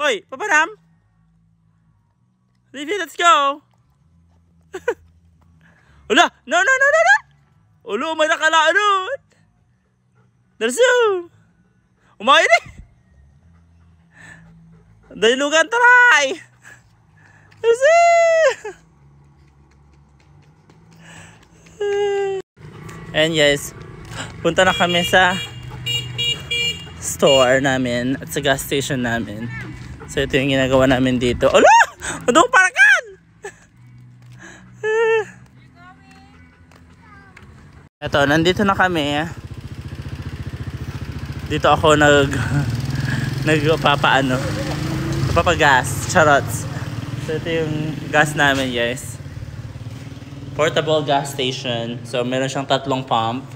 Hoy, papanam! Livia, let's go! Ula! No, no, no, no, no! Ulo, may nakalaan nun! Darso! Umain eh! Dalilugan, taray! Darso! And guys, punta na kami sa store namin at sa gas station namin. So ito yung ginagawa namin dito. Ala! Anong parakan? Ito, nandito na kami. Dito ako nagpapagas, charots. So ito yung gas namin, guys. Portable gas station. So meron siyang tatlong pump.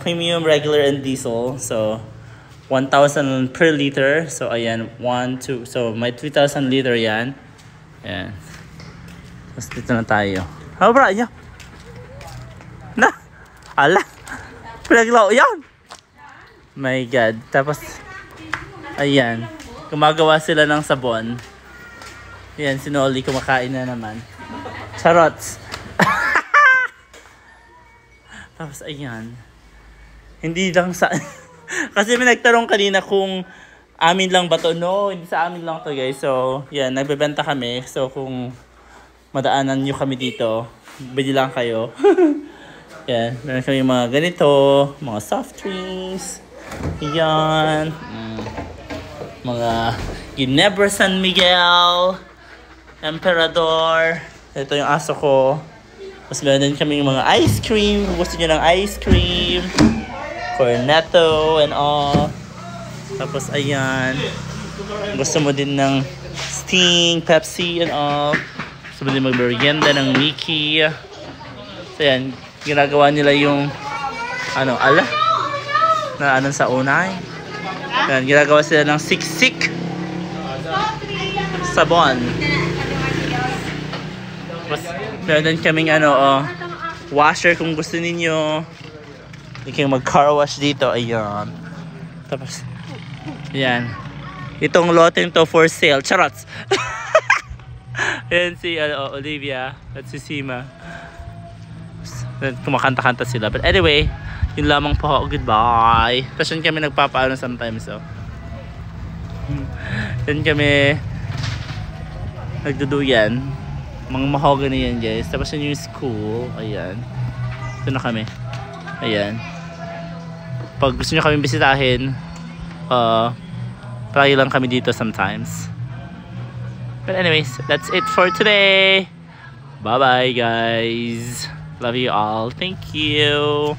Premium, regular, and diesel. So 1,000 per liter. So ayan, 1, 2. So may 3,000 liter yan. Ayan. Tapos dito na tayo. How about ya? Na! Ala! Pinaglaw yan! My God. Tapos, ayan. Gumagawa sila ng sabon. Ayan, si Nolly kumakain na naman. Charots! Tapos, ayan. Hindi lang sa... Kasi may nagtanong kanina kung amin lang ba to. No, hindi sa amin lang to, guys. So, yan, nagbebenta kami. So, kung madaanan nyo kami dito, bili lang kayo. Yan, meron kami mga ganito, mga soft drinks. Yan. Mga Ginebra San Miguel, Emperador. Ito yung aso ko. Tapos meron din kami mga ice cream. Kung gusto nyo ng ice cream. Cornetto and all. Tapos ayan. Gusto mo din ng Sting, Pepsi and all. Gusto mo din mag-merienda ng Mickey. So ayan. Ginagawa nila yung ala na anong sa unay. Ayan. Ginagawa sila ng siksik sabon. Tapos meron din kaming washer kung gusto ninyo. Hindi kayong mag-car wash dito. Ayan. Tapos, ayan. Itong loteng to for sale. Charots! Ayan si Olivia at si Sima. Kumakanta-kanta sila. But anyway, yun lamang po. Goodbye. Tapos yun kami nagpapaano sometimes. So. Yun kami nagduduyan. Mga mahogany yan, guys. Tapos yun yung school. Ayan. Ito na kami. Ayan. Pag gusto nyo kami bisitahin, try lang kami dito sometimes. But anyways, that's it for today. Bye bye, guys. Love you all. Thank you.